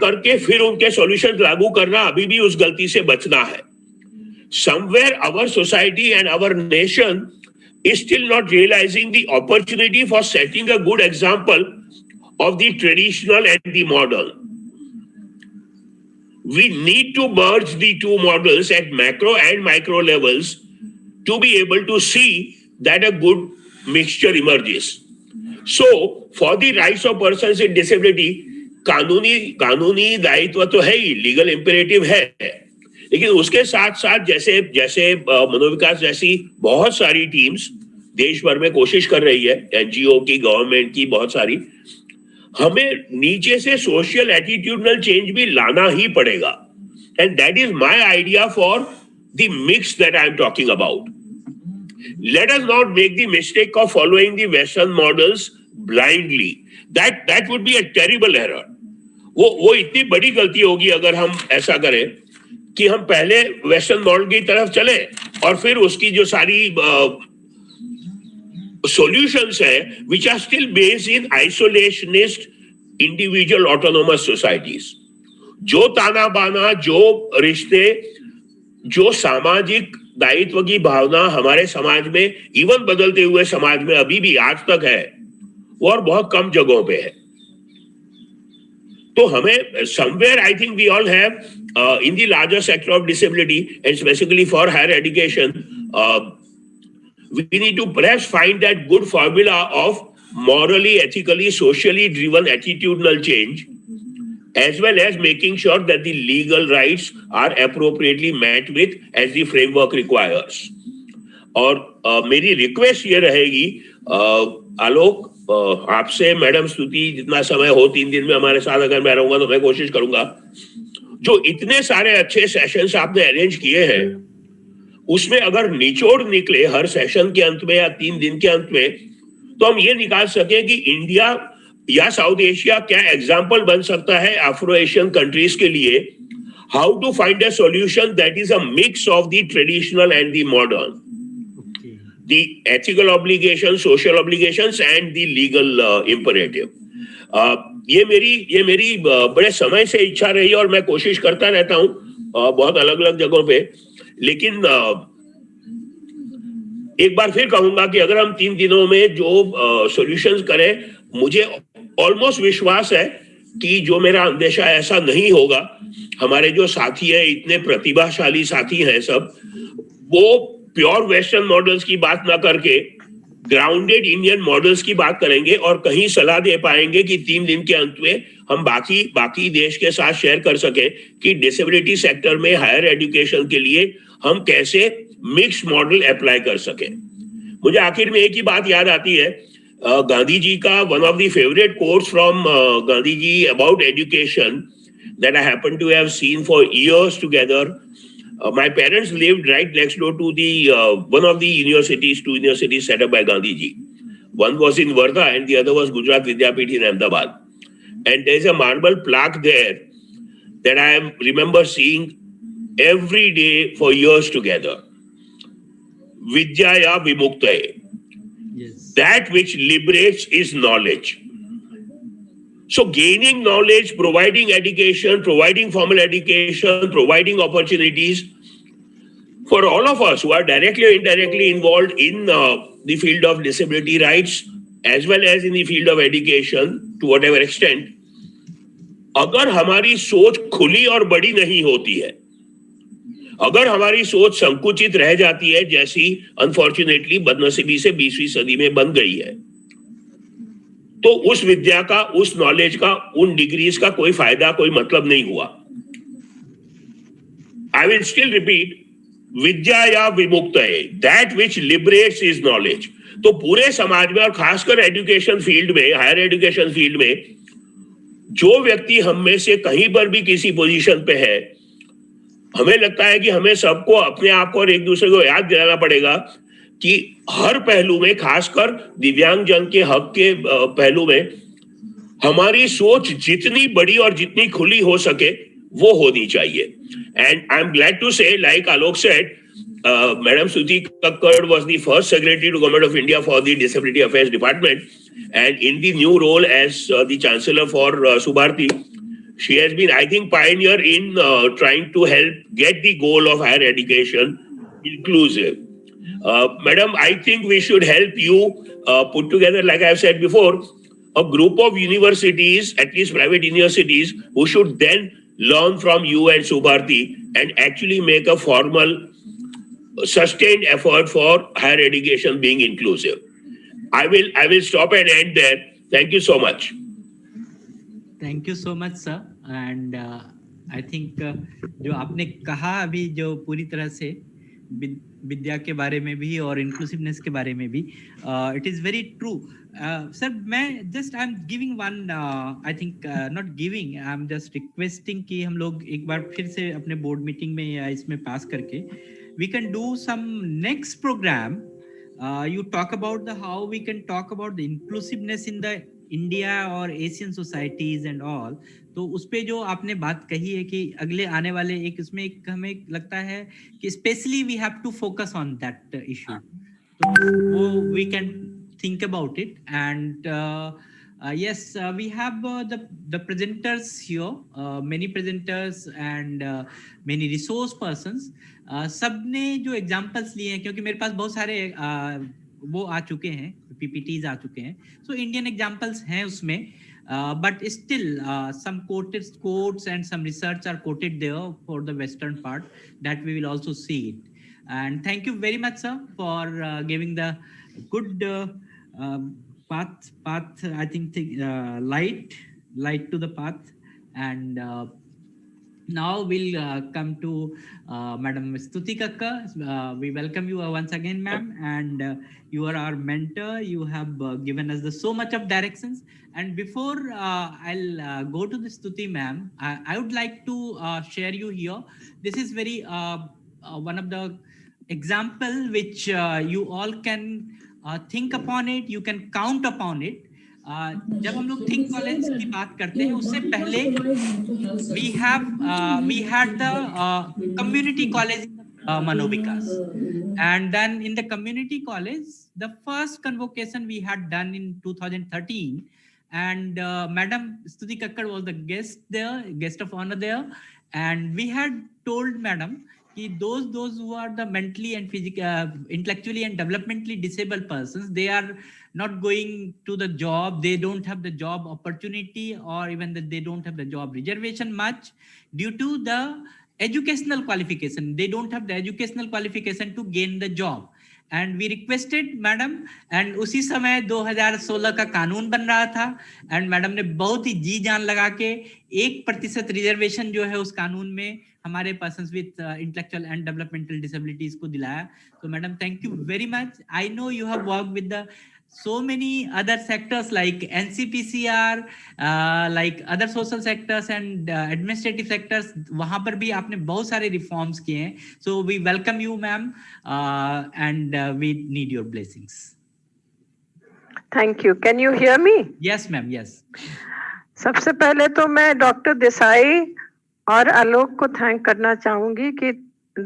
करके फिर उनके सॉल्यूशन लागू करना, अभी भी उस गलती से बचना है. Somewhere our society and our nation is still not realizing the opportunity for setting a good example of the traditional and the modern. We need to merge the two models at macro and micro levels to be able to see that a good mixture emerges. So, for the rights of persons with disability, कानूनी दायित्व तो है ही, legal imperative है, लेकिन उसके साथ साथ जैसे मनोविकास जैसी बहुत सारी टीम्स देश भर में कोशिश कर रही है, एनजीओ की, गवर्नमेंट की, बहुत सारी, हमें नीचे से सोशल एटीट्यूडनल चेंज भी लाना ही पड़ेगा. And that is my idea for the mix that I am talking about. Let us not make the mistake of following the Western models blindly. That would be a terrible error. वो इतनी बड़ी गलती होगी अगर हम ऐसा करें कि हम पहले वेस्टर्न मॉडल की तरफ चले और फिर उसकी जो सारी solutions है, which are still based in isolationist individual autonomous societies. जो ताना बाना, जो रिश्ते, जो सामाजिक दायित्व की भावना हमारे समाज में, इवन बदलते हुए समाज में अभी भी आज तक है, वो और बहुत कम जगहों पे है. तो हमें somewhere I think we all have in the larger sector of disability and specifically for higher education, we need to perhaps find that good formula of morally, ethically, socially driven attitudinal change, as well as making sure that the legal rights are appropriately met with as the framework requires. और मेरी request ये रहेगी आलोक, आपसे, madam स्तुति, जितना समय हो 3 दिन में हमारे साथ अगर मैं रहूंगा तो मैं कोशिश करूंगा, जो इतने सारे अच्छे सेशंस आपने अरेंज किए हैं उसमें अगर निचोड़ निकले हर सेशन के अंत में या 3 दिन के अंत में, तो हम ये निकाल सके कि इंडिया या साउथ एशिया क्या एग्जाम्पल बन सकता है अफ्रो एशियन कंट्रीज के लिए, how to find a solution that is a mix of the traditional and the modern, the ethical obligation, social obligations and the legal imperative. ये मेरी बड़े समय से इच्छा रही और मैं कोशिश करता रहता हूं बहुत अलग अलग जगहों पे. लेकिन एक बार फिर कहूंगा कि अगर हम 3 दिनों में जो सॉल्यूशंस करें, मुझे ऑलमोस्ट विश्वास है कि जो मेरा अंदेशा ऐसा नहीं होगा, हमारे जो साथी है, इतने प्रतिभाशाली साथी हैं सब, वो प्योर वेस्टर्न मॉडल्स की बात ना करके ग्राउंडेड इंडियन मॉडल्स की बात करेंगे और कहीं सलाह दे पाएंगे कि 3 दिन के अंत में हम बाकी देश के साथ शेयर कर सके कि डिसेबिलिटी सेक्टर में हायर एजुकेशन के लिए हम कैसे मिक्स मॉडल अप्लाई कर सके. मुझे आखिर में एक ही बात याद आती है, गांधी जी का one of the favourite quotes from Gandhi ji about education that I happen to have seen for years together. My parents lived right next door to the one of the universities, 2 universities set up by Gandhi ji. One was in Wardha and the other was Gujarat Vidyapeeth in Ahmedabad. And there is a marble plaque there that I remember seeing every day for years together. Vidyaya Vimuktaye. Yes. That which liberates is knowledge. So gaining knowledge, providing education, providing formal education, providing opportunities for all of us who are directly or indirectly involved in the field of disability rights as well as in the field of education to whatever extent, अगर हमारी सोच खुली और बड़ी नहीं होती है, अगर हमारी सोच संकुचित रह जाती है, जैसी अनफॉर्चुनेटली बदनसीबी से 20वीं सदी में बन गई है, तो उस विद्या का, उस नॉलेज का, उन डिग्रीज का कोई फायदा, कोई मतलब नहीं हुआ. आई विल स्टिल रिपीट, विद्या या विमुक्त है, that which liberates is knowledge. तो पूरे समाज में और खासकर एजुकेशन फील्ड में, हायर एजुकेशन फील्ड में, जो व्यक्ति हम में से कहीं पर भी किसी पोजीशन पे है, हमें लगता है कि हमें सबको अपने आप को और एक दूसरे को याद दिलाना पड़ेगा कि हर पहलू में, खासकर दिव्यांग जन के हक के पहलू में, हमारी सोच जितनी बड़ी और जितनी खुली हो सके वो होनी चाहिए. And I am glad to say, like Alok said, Madam Suti Kakkad was the first Secretary to Government of India for the Disability Affairs Department, and in the new role as the Chancellor for Subharti, She has been, I think, pioneer in trying to help get the goal of higher education inclusive. Madam, I think we should help you put together, like I've said before, a group of universities, at least private universities, who should then learn from you and Subharti and actually make a formal, sustained effort for higher education being inclusive. I will stop and end there. Thank you so much. Thank you so much sir and I think जो आपने कहा अभी जो पूरी तरह से विद्या के बारे में भी और इंक्लूसिवनेस के बारे में भी it is very true sir मैं just I am giving one I think not giving I am just requesting कि हम लोग एक बार फिर से अपने बोर्ड मीटिंग में या इसमें पास करके we can do some next program you talk about the how we can talk about the inclusiveness in the India और एशियन सोसाइटीज एंड ऑल तो उस पे जो आपने बात कही है कि अगले आने वाले एक इसमें एक हमें लगता है कि specially we have to focus on that issue तो वो we can think about it and yes we have the presenters here many presenters and many resource persons सबने जो एग्जांपल्स लिए हैं क्योंकि मेरे पास बहुत सारे वो आ चुके हैं PPTs आ चुके हैं सो इंडियन एग्जांपल्स हैं उसमें but still some quotes and some research are quoted there for the western part that we will also see it and thank you very much sir for giving the good path I think light to the path and now we'll come to Madam Stuti Kakkar. We welcome you once again, ma'am, and you are our mentor. You have given us so much of directions. And before I'll go to the Stuti, ma'am, I would like to share you here. This is very one of the example which you all can think upon it. You can count upon it. जब हम लोग think college की बात करते हैं उससे पहले we had the community college in Mano Vikas and then in the community college the first convocation we had done in 2013 and Madam Stuti Kakkar was the guest of honor there and we had told Madam those who are the mentally and intellectually and developmentally disabled persons they are not going to the job they don't have the job opportunity or even that they don't have the job reservation much due to the educational qualification they don't have the educational qualification to gain the job and we requested madam and उसी समय 2016 का कानून बन रहा था and madam ने बहुत ही जी जान लगा के 1% रिजर्वेशन जो है उस कानून में हमारे persons with intellectual and developmental disabilities को दिलाया तो madam thank you very much I know you have work with the so many other sectors like NCPCR like other social sectors and administrative sectors वहां पर भी आपने बहुत सारे reforms किए हैं so we welcome you ma'am and we need your blessings thank you can you hear me yes ma'am yes सबसे पहले तो मैं डॉक्टर देसाई और आलोक को थैंक करना चाहूंगी कि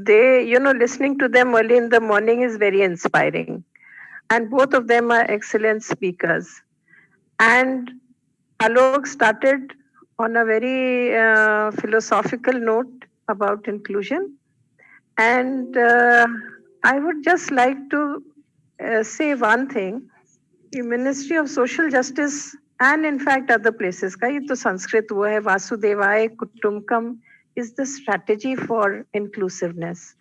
they listening to them early in the morning is very inspiring and both of them are excellent speakers and Alok started on a very philosophical note about inclusion and I would just like to say one thing the Ministry of Social Justice and in fact other places का ये तो संस्कृत वो है वासुदेवाय कुटुम्बकम is the strategy for inclusiveness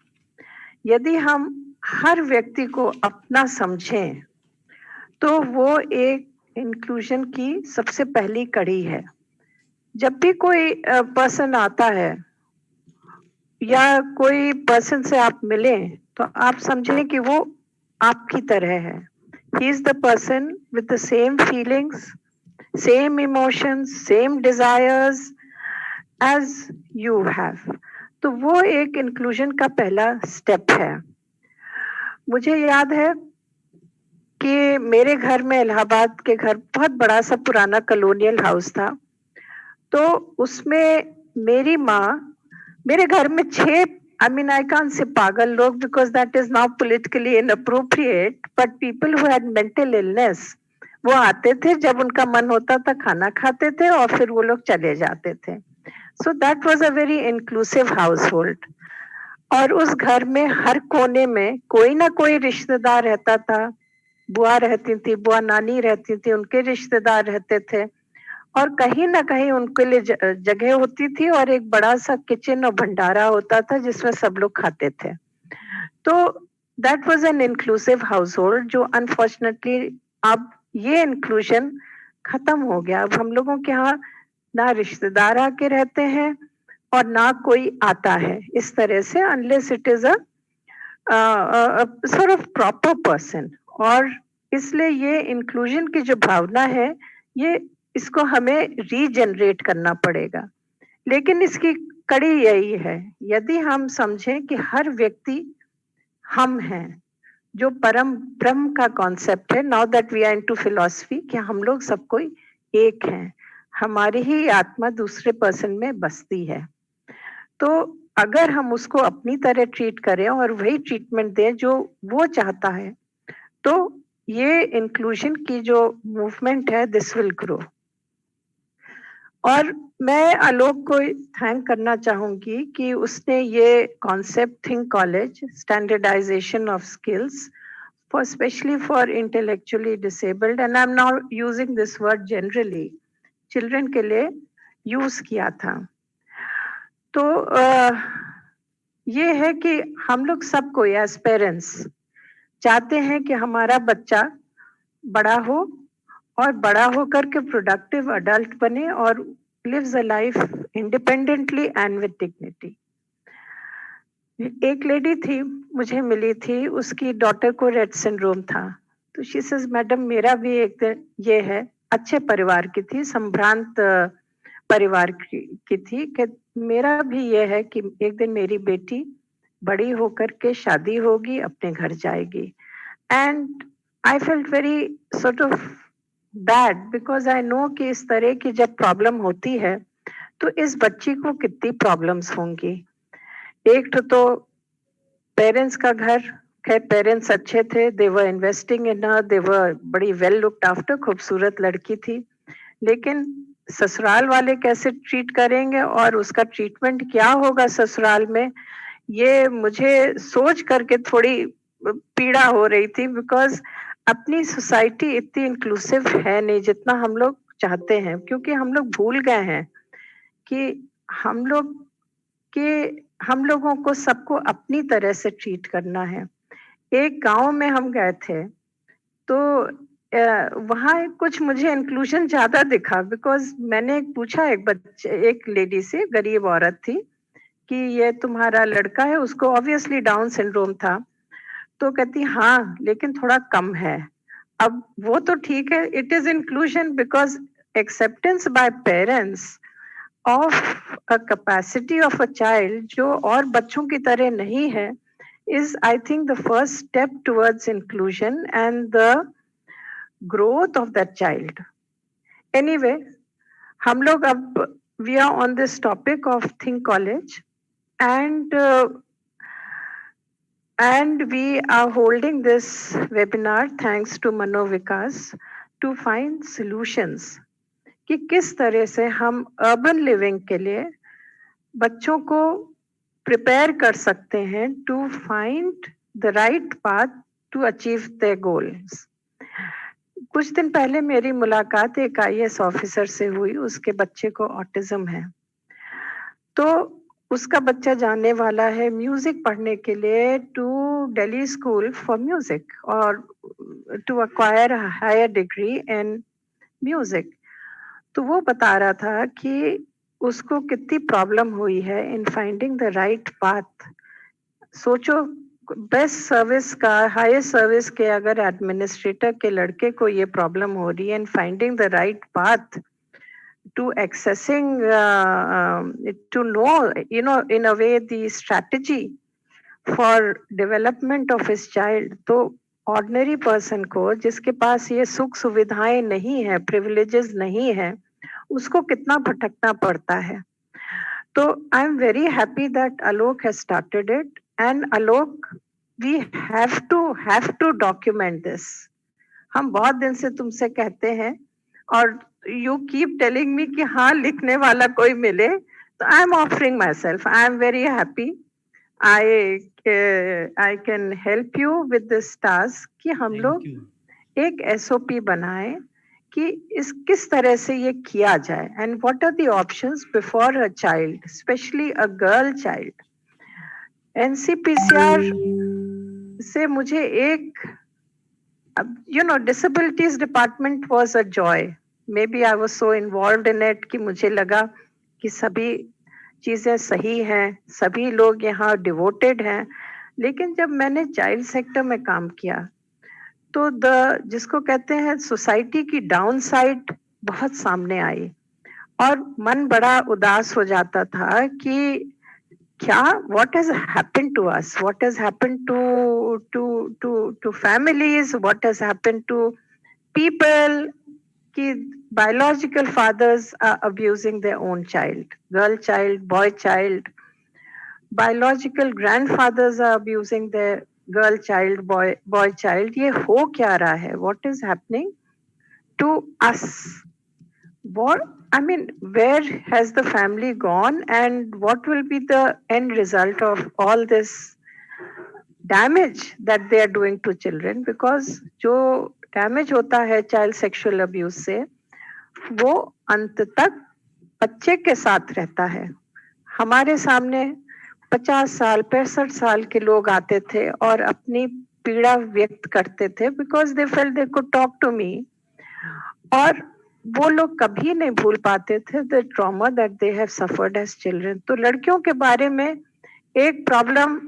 यदि हम हर व्यक्ति को अपना समझें तो वो एक इंक्लूजन की सबसे पहली कड़ी है जब भी कोई पर्सन आता है या कोई पर्सन से आप मिलें तो आप समझें कि वो आपकी तरह है he is the person with the same feelings same emotions same desires as you have तो वो एक इंक्लूजन का पहला स्टेप है मुझे याद है कि मेरे घर में इलाहाबाद के घर बहुत बड़ा सा पुराना कॉलोनियल हाउस था तो उसमें मेरी माँ मेरे घर में 6 I mean I can't say पागल लोग because that is now politically inappropriate but people who had mental illness वो आते थे जब उनका मन होता था खाना खाते थे और फिर वो लोग चले जाते थे So that was a very inclusive household. और उस घर में हर कोने में कोई ना कोई रिश्तेदार रहता था, बुआ रहती थी, बुआ नानी रहती थी, उनके रिश्तेदार रहते थे, और कहीं ना कहीं उनके लिए जगह होती थी, और एक बड़ा सा किचन और भंडारा होता था जिसमें सब लोग खाते थे. तो that was an inclusive house hold, जो अनफॉर्चुनेटली अब ये इंक्लूजन खत्म हो गया. अब हम लोगों के यहाँ ना रिश्तेदार आके रहते हैं और ना कोई आता है इस तरह से, unless it is a sort of proper person. और इसलिए ये इंक्लूजन की जो भावना है, ये इसको हमें रीजनरेट करना पड़ेगा. लेकिन इसकी कड़ी यही है, यदि हम समझें कि हर व्यक्ति हम हैं, जो परम ब्रह्म का कॉन्सेप्ट है, now that we are into philosophy, कि हम लोग सब कोई एक हैं, हमारी ही आत्मा दूसरे पर्सन में बसती है. तो अगर हम उसको अपनी तरह ट्रीट करें और वही ट्रीटमेंट दें जो वो चाहता है, तो ये इंक्लूजन की जो मूवमेंट है, दिस विल ग्रो. और मैं आलोक को थैंक करना चाहूंगी कि उसने ये concept think college, standardisation of skills for especially for intellectually disabled, and I'm now using this word generally, children के लिए यूज किया था. तो ये है कि हम लोग सबको एज पेरेंट्स चाहते हैं कि हमारा बच्चा बड़ा हो और बड़ा होकर के प्रोडक्टिव अडल्ट बने और lives a life independently and with dignity. एक लेडी थी, मुझे मिली थी, उसकी डॉटर को रेट सिंड्रोम था. तो शी सेज, मैडम मेरा भी एक दिन ये है, अच्छे परिवार की थी, संभ्रांत परिवार की थी, कि मेरा भी ये है कि एक दिन मेरी बेटी बड़ी होकर के शादी होगी, अपने घर जाएगी. And I felt very sort of bad, because I know कि इस तरह की जब प्रॉब्लम होती है तो इस बच्ची को कितनी प्रॉब्लम्स होंगी. एक तो पेरेंट्स का घर, खैर पेरेंट्स अच्छे थे, दे वर इन्वेस्टिंग इन हर, दे वर बड़ी वेल लुक्ड आफ्टर, खूबसूरत लड़की थी. लेकिन ससुराल वाले कैसे ट्रीट करेंगे और उसका ट्रीटमेंट क्या होगा ससुराल में, ये मुझे सोच करके थोड़ी पीड़ा हो रही थी. बिकॉज अपनी सोसाइटी इतनी इंक्लूसिव है नहीं जितना हम लोग चाहते हैं, क्योंकि हम लोग भूल गए हैं कि हम लोगों को सबको अपनी तरह से ट्रीट करना है. एक गांव में हम गए थे, तो वहाँ कुछ मुझे इंक्लूजन ज्यादा दिखा, बिकॉज मैंने पूछा एक लेडी से, गरीब औरत थी, कि ये तुम्हारा लड़का है, उसको ऑब्वियसली डाउन सिंड्रोम था. तो कहती हाँ, लेकिन थोड़ा कम है. अब वो तो ठीक है, it is inclusion, because acceptance bye parents of a capacity of a child जो और बच्चों की तरह नहीं है, is I think the first step towards inclusion and the growth of that child. Anyway, हम लोग अब we are on this topic of Think College, and we are holding this webinar thanks to Mano Vikas to find solutions कि किस तरह से हम urban living के लिए बच्चों को प्रिपेयर कर सकते हैं to find the right path to achieve their goals. कुछ दिन पहले मेरी मुलाकात एक IAS ऑफिसर से हुई, उसके बच्चे को ऑटिज्म है. तो उसका बच्चा जाने वाला है म्यूजिक पढ़ने के लिए to Delhi school for music और to acquire higher degree in music. तो वो बता रहा था कि उसको कितनी प्रॉब्लम हुई है in finding the right path. सोचो, बेस्ट सर्विस का, हाईएस्ट सर्विस के अगर एडमिनिस्ट्रेटर के लड़के को ये प्रॉब्लम हो रही है in finding the right path to accessing, to know, you know, in a way the strategy for development of his child. तो ऑर्डिनरी पर्सन को, जिसके पास ये सुख सुविधाएं नहीं है, प्रिविलेजेस नहीं है, उसको कितना भटकना पड़ता है. तो I am very happy that Alok has started it, and Alok, we have to document this. हम बहुत दिन से तुमसे कहते हैं और यू कीप टेलिंग मी कि हाँ, लिखने वाला कोई मिले I'm offering myself. I'm very happy. I can help you with this task कि हम थैंक लोग यू। एक SOP बनाएं कि इस किस तरह से ये किया जाए and what are the options before a child, especially a girl child. NCPCR से मुझे एक disabilities department was a joy. Maybe I was so involved in it कि मुझे लगा कि सभी चीजें सही हैं, सभी लोग यहाँ डिवोटेड हैं, लेकिन जब मैंने चाइल्ड सेक्टर में काम किया तो जिसको कहते हैं सोसाइटी की डाउन साइड बहुत सामने आई और मन बड़ा उदास हो जाता था कि क्या what has happened to us, what has happened to families, what has happened to people कि biological fathers are abusing their own child, girl child, boy child. Biological grandfathers are abusing their girl child, boy child. ये हो क्या रहा है? What is happening to us? What, I mean, where has the family gone, and what will be the end result of all this damage that they are doing to children? Because जो damage होता है child sexual abuse से, वो अंत तक बच्चे के साथ रहता है. हमारे सामने 50 साल 65 साल के लोग आते थे और अपनी पीड़ा व्यक्त करते थे because they felt they could talk to me. और वो लोग कभी नहीं भूल पाते थे the trauma that they have suffered as children. तो लड़कियों के बारे में एक प्रॉब्लम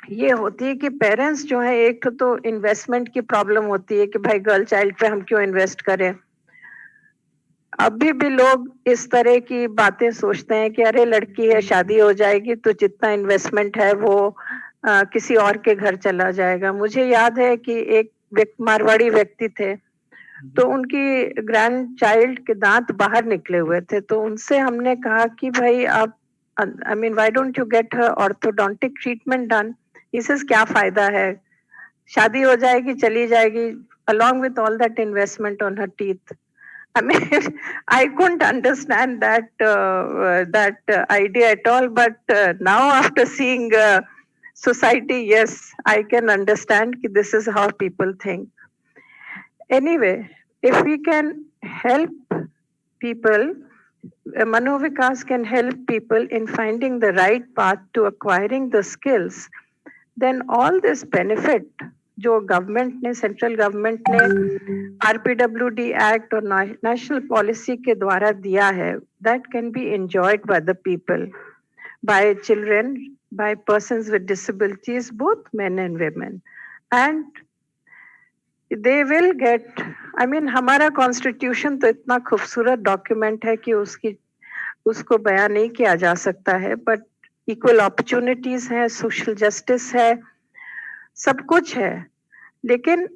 ये होती है कि पेरेंट्स जो है, एक तो इन्वेस्टमेंट की प्रॉब्लम होती है कि भाई गर्ल चाइल्ड पे हम क्यों इन्वेस्ट करें. अभी भी लोग इस तरह की बातें सोचते हैं कि अरे लड़की है, शादी हो जाएगी तो जितना इन्वेस्टमेंट है वो किसी और के घर चला जाएगा. मुझे याद है कि एक मारवाड़ी व्यक्ति थे, तो उनकी ग्रैंड चाइल्ड के दांत बाहर निकले हुए थे, तो उनसे हमने कहा कि भाई आप I mean why don't you get her orthodontic treatment done. इससे क्या फायदा है, शादी हो जाएगी चली जाएगी along with all that investment on her teeth. I mean, I couldn't understand that idea at all, but now after seeing society, yes, I can understand that this is how people think. Anyway, if we can help people, Manovikas can help people in finding the right path to acquiring the skills, then all this benefit जो government ने, central government ने RPWD act और national policy के द्वारा दिया है, that can be enjoyed by the people, by children, by persons with disabilities, both men and women, and they will get, I mean, हमारा constitution तो इतना खूबसूरत डॉक्यूमेंट है कि उसको बयान नहीं किया जा सकता है, बट इक्वल अपॉर्चुनिटीज है, सोशल जस्टिस है, सब कुछ है. लेकिन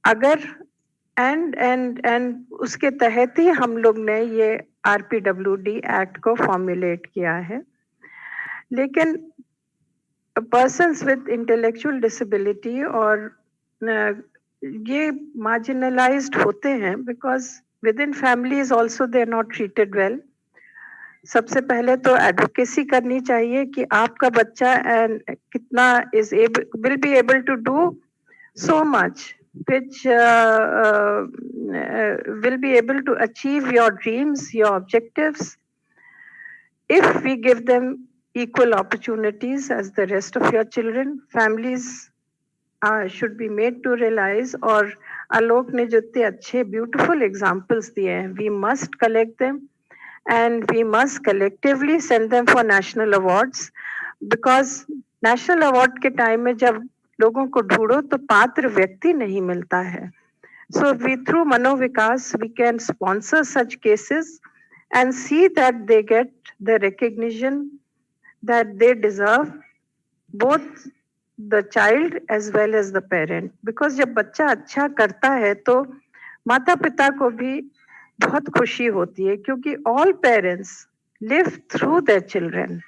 अगर एंड उसके तहत ही हम लोग ने ये RPWD एक्ट को फॉर्मुलेट किया है. लेकिन पर्सन्स विद इंटेलेक्चुअल डिसेबिलिटी और ये मार्जिनलाइज्ड होते हैं because within families also they are not treated well. सबसे पहले तो एडवोकेसी करनी चाहिए कि आपका बच्चा कितना will be able to do so much which will be able to achieve your dreams, your objectives, if we give them equal opportunities as the rest of your children. Families should be made to realize, और आलोक ने जो इतने अच्छे beautiful examples दिए हैं, we must collect them and we must collectively send them for national awards, because national award के time में जब लोगों को ढूंढो तो पात्र व्यक्ति नहीं मिलता है. So we, through Manovikas, we can sponsor such cases and see that they get the recognition that they deserve, both the child as well as the parent. Because जब बच्चा अच्छा करता है तो माता पिता को भी बहुत खुशी होती है, क्योंकि all parents live through their children.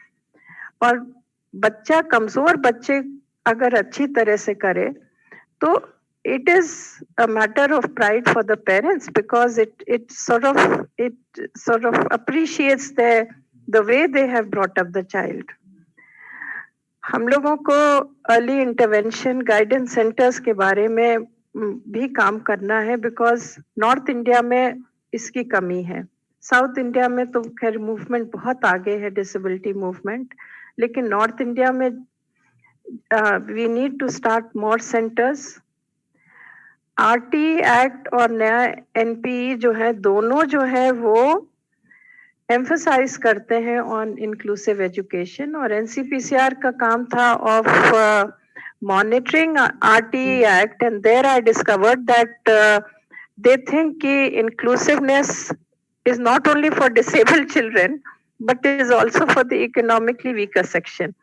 और बच्चा, कमजोर बच्चे अगर अच्छी तरह से करे तो it is a matter of pride for the parents, because it sort of appreciates the way they have brought up the child. हम लोगों को अर्ली इंटरवेंशन गाइडेंस सेंटर्स के बारे में भी काम करना है, बिकॉज नॉर्थ इंडिया में इसकी कमी है. साउथ इंडिया में तो खैर मूवमेंट बहुत आगे है, डिसेबिलिटी मूवमेंट, लेकिन नॉर्थ इंडिया में we need to start more centres. RT act और नया एनपीई जो है, दोनों जो है वो एम्फसाइज करते हैं ऑन इंक्लूसिव एजुकेशन, और एनसीपीसीआर का काम था of monitoring RTE act, and there I discovered that they think ki inclusiveness is not only for disabled children but is also for the economically weaker section,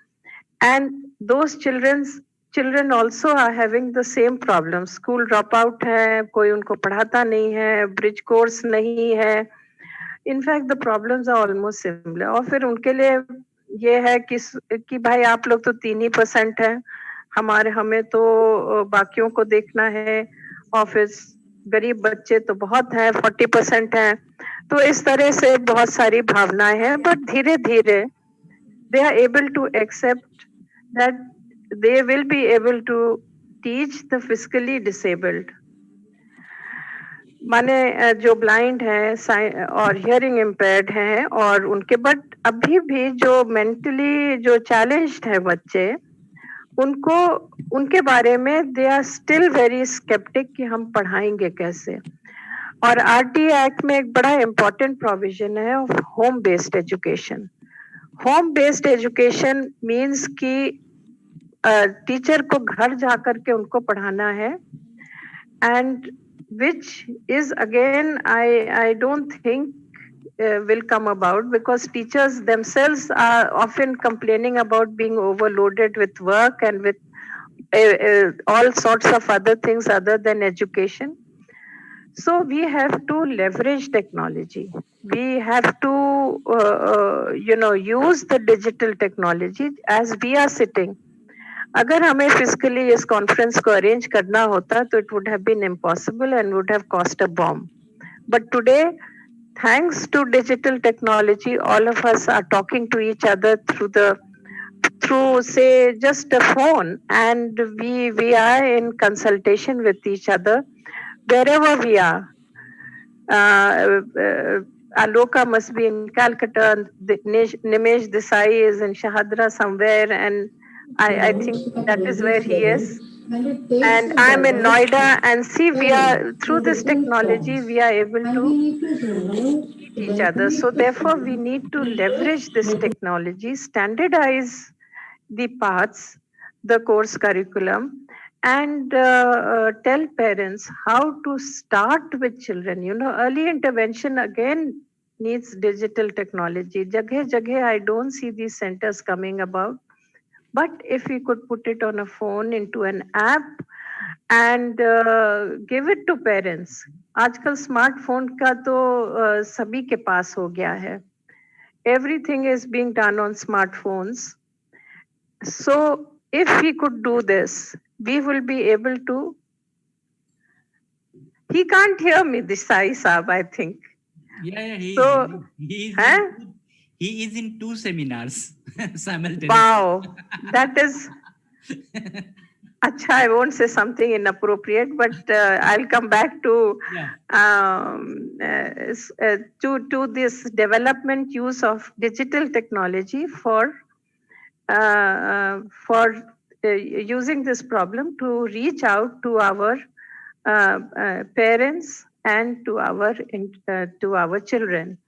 and those children also are having the same problems. School dropout hai, koi unko padhata nahi hai, bridge course nahi hai. In fact the problems are almost similar. और फिर उनके लिए ये है कि भाई आप लोग तो 3% हैं, हमें तो बाकियों को देखना है, और फिर गरीब बच्चे तो बहुत हैं, 40% हैं. तो इस तरह से बहुत सारी भावनाएं हैं, बट धीरे धीरे they are able to accept that they will be able to teach the physically disabled. माने जो ब्लाइंड है और हियरिंग इम्पेयर्ड हैं, और उनके बट अभी भी जो मेंटली जो चैलेंज्ड है बच्चे, उनको उनके बारे में they are still very sceptic कि हम पढ़ाएंगे कैसे. और आरटी एक्ट में एक बड़ा इम्पोर्टेंट प्रोविजन है of home based education. Home based education means कि टीचर को घर जाकर के उनको पढ़ाना है, and which is again I don't think will come about, because teachers themselves are often complaining about being overloaded with work and with all sorts of other things other than education. So we have to leverage technology. We have to use the digital technology as we are sitting. अगर हमें physically इस conference को arrange करना होता तो it would have been impossible and would have cost a bomb. But today, thanks to digital technology, all of us are talking to each other through say just a phone, and we are in consultation with each other wherever we are. Aloka must be in Calcutta, Nimesh Desai is in Shahadra somewhere, and I think that is where he is. And I'm in Noida, and see, we are through this technology, we are able to meet each other. So therefore, we need to leverage this technology, standardize the paths, the course curriculum, and tell parents how to start with children. Early intervention again needs digital technology. Jaghe, I don't see these centers coming about. But if we could put it on a phone into an app and give it to parents. आजकल smartphone का तो सभी के पास हो गया है. Everything is being done on smartphones. So if we could do this, we will be able to. He can't hear me, Desai Saab, I think. Yeah, he is in 2 seminars simultaneously. Wow, that is. Acha, I won't say something inappropriate, but I'll come back to to this development use of digital technology for using this problem to reach out to our parents and to our children.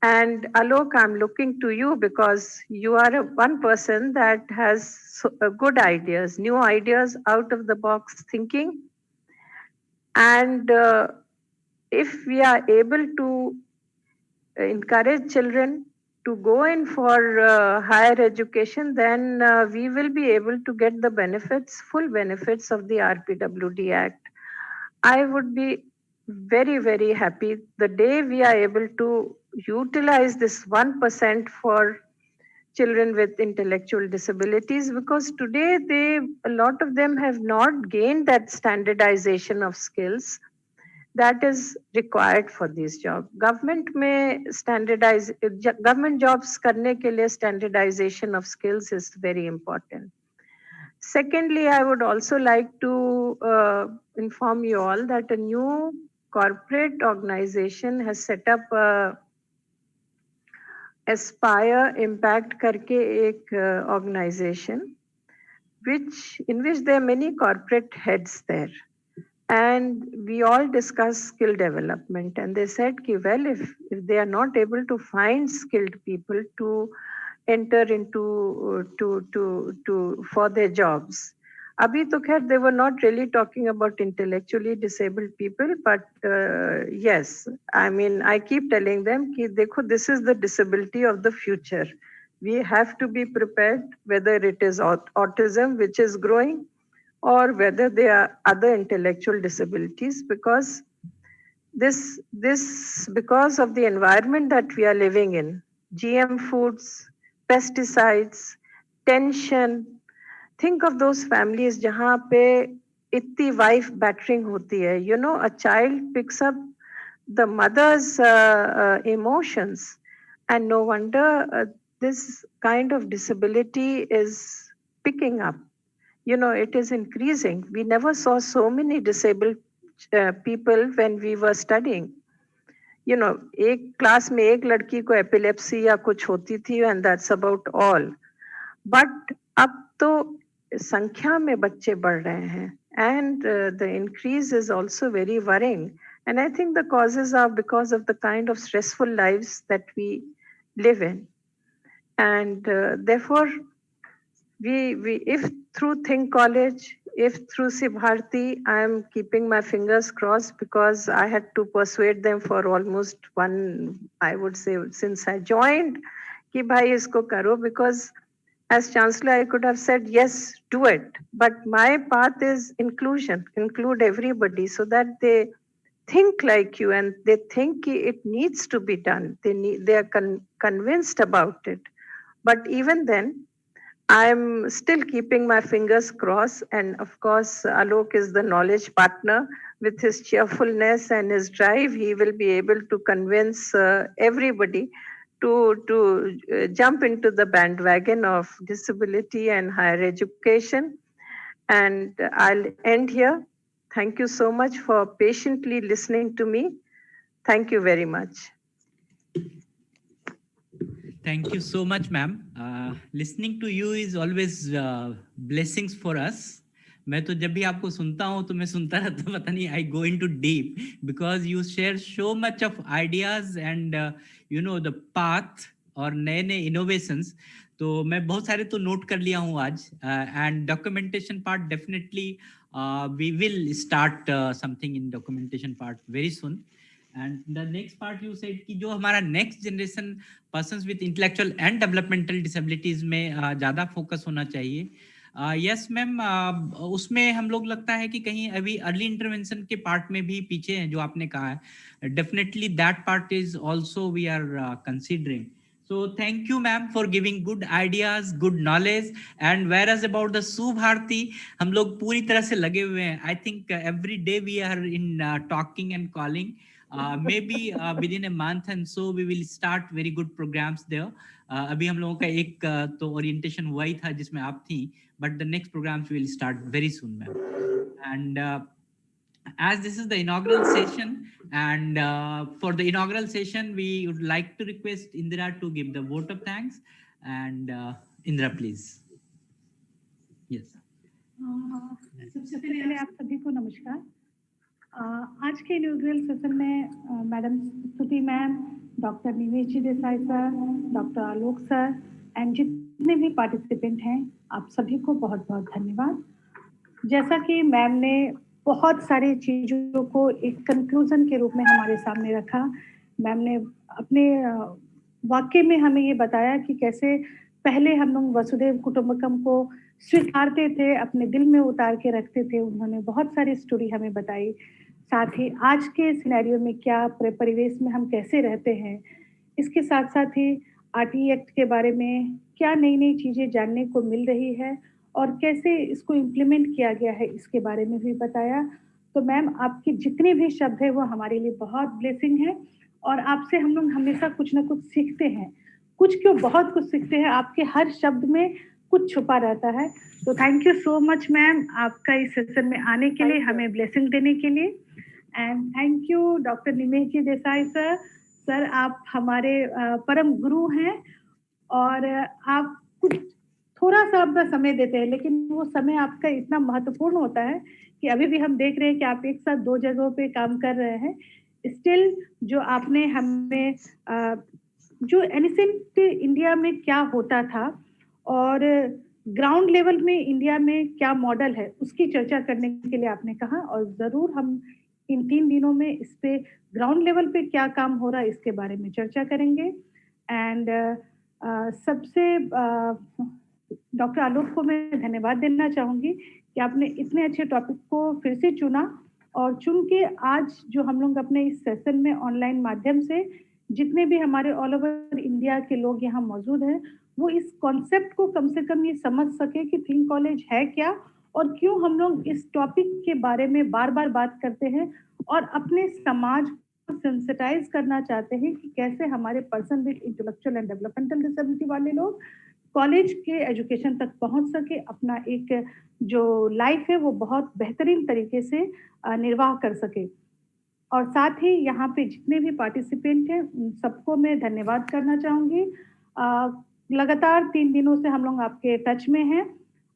And Alok, I'm looking to you because you are one person that has good ideas, new ideas, out of the box thinking. And if we are able to encourage children to go in for higher education, then we will be able to get the benefits, full benefits of the RPWD Act. I would be very, very happy the day we are able to utilize this 1% for children with intellectual disabilities, because today a lot of them have not gained that standardization of skills, that is required for these jobs. Government jobs करने के लिए standardization of skills is very important. Secondly, I would also like to inform you all that a new corporate organization has set up a Aspire Impact करके एक organization in which there are many corporate heads there. And we all discussed skill development, and they said ki, well, if they are not able to find skilled people to enter into for their jobs. Abhi to khair, they were not really talking about intellectually disabled people, but yes, I mean, I keep telling them ki, dekho, this is the disability of the future. We have to be prepared, whether it is autism, which is growing, or whether there are other intellectual disabilities, because because of the environment that we are living in, GM foods, pesticides, tension. Think of those families जहाँ पे इतनी wife battering होती है. You know, a child picks up the mother's emotions, and no wonder this kind of disability is picking up. You know, it is increasing. We never saw so many disabled people when we were studying. You know, एक class में एक लड़की को epilepsy या कुछ होती थी, and that's about all. But अब तो संख्या में बच्चे बढ़ रहे हैं, and the increase is also very worrying. And I think the causes are because of the kind of stressful lives that we live in. And therefore, if through Think College, if through Sibharti, I am keeping my fingers crossed, because I had to persuade them for almost I would say, since I joined, ki bhai isko karo, because as Chancellor, I could have said, yes, do it. But my path is inclusion, include everybody so that they think like you and they think it needs to be done. They are convinced about it. But even then, I'm still keeping my fingers crossed. And of course, Alok is the knowledge partner. With his cheerfulness and his drive, he will be able to convince everybody to jump into the bandwagon of disability and higher education. And I'll end here. Thank you so much for patiently listening to me. Thank you very much. Thank you so much, ma'am. Listening to you is always blessings for us. मैं तो जब भी आपको सुनता हूँ तो मैं सुनता रहता, पता नहीं, I go into deep because you share so much of ideas and you know the path और नए नए innovations. तो मैं बहुत सारे तो नोट कर लिया हूँ आज, and documentation part definitely we will start something in documentation part very soon. And the next part you said कि जो हमारा next generation persons with intellectual and developmental disabilities में ज़्यादा focus होना चाहिए. Yes मैम, उसमें हम लोग लगता है कि कहीं अभी early intervention के part में भी पीछे हैं, जो आपने कहा है. Definitely that part is also we are considering. So thank you ma'am for giving good ideas, good knowledge. And whereas about the Subharti, हम लोग पूरी तरह से लगे हुए हैं. I think every day we are in talking and calling. Maybe within a month and so we will start very good programs there. अभी हम लोगों का एक तो orientation हुआ ही था जिसमें आप थी, but the next programs will start very soon, ma'am. And as this is the inaugural session, and for the inaugural session, we would like to request Indira to give the vote of thanks. And Indira, please. Yes. सबसे पहले आप सभी को नमस्कार. आज के inaugural session में madam Stuti ma'am, doctor Nivesh ji Desai sir, doctor Alok sir and जितने भी पार्टिसिपेंट हैं, आप सभी को बहुत बहुत धन्यवाद. जैसा कि मैम ने बहुत सारी चीज़ों को एक कंक्लूजन के रूप में हमारे सामने रखा, मैम ने अपने वाक्य में हमें ये बताया कि कैसे पहले हम लोग वसुधैव कुटुंबकम को स्वीकारते थे, अपने दिल में उतार के रखते थे. उन्होंने बहुत सारी स्टोरी हमें बताई. साथ ही आज के सिनेरियो में क्या परिवेश में हम कैसे रहते हैं, इसके साथ साथ ही आरटी एक्ट के बारे में क्या नई नई चीज़ें जानने को मिल रही है और कैसे इसको इम्प्लीमेंट किया गया है, इसके बारे में भी बताया. तो मैम आपकी जितने भी शब्द है वो हमारे लिए बहुत ब्लेसिंग है, और आपसे हम लोग हमेशा कुछ ना कुछ सीखते हैं, कुछ क्यों बहुत कुछ सीखते हैं, आपके हर शब्द में कुछ छुपा रहता है। तो thank you so much ma'am, आपका इस सेशन में आने के लिए, हमें ब्लेसिंग देने के लिए। And thank you doctor Nimesh ji Desai sir. Sir आप हमारे परम गुरु हैं, और आप कुछ थोड़ा सा अपना समय देते हैं, लेकिन वो समय आपका इतना महत्वपूर्ण होता है कि अभी भी हम देख रहे हैं कि आप एक साथ 2 जगहों पे काम कर रहे हैं। स्टिल जो आपने हमें जो एनिसेंट इंडिया में क्या होता था और ग्राउंड लेवल में इंडिया में क्या मॉडल है, उसकी चर्चा करने के लिए आपने कहा, और ज़रूर हम इन 3 दिनों में इस पे ग्राउंड लेवल पे क्या काम हो रहा है इसके बारे में चर्चा करेंगे। एंड सबसे डॉक्टर आलोक को मैं धन्यवाद देना चाहूँगी कि आपने इतने अच्छे टॉपिक को फिर से चुना, और चुन के आज जो हम लोग अपने इस सेशन में ऑनलाइन माध्यम से जितने भी हमारे ऑल ओवर इंडिया के लोग यहाँ मौजूद हैं, वो इस कॉन्सेप्ट को कम से कम ये समझ सके कि थिंक कॉलेज है क्या, और क्यों हम लोग इस टॉपिक के बारे में बार बार बात करते हैं, और अपने समाज को सेंसिटाइज करना चाहते हैं कि कैसे हमारे person with intellectual and developmental disability वाले लोग कॉलेज के एजुकेशन तक पहुंच सके, अपना एक जो लाइफ है वो बहुत बेहतरीन तरीके से निर्वाह कर सके। और साथ ही यहाँ पे जितने भी पार्टिसिपेंट हैं उन सबको मैं धन्यवाद करना चाहूँगी। लगातार 3 दिनों से हम लोग आपके टच में हैं,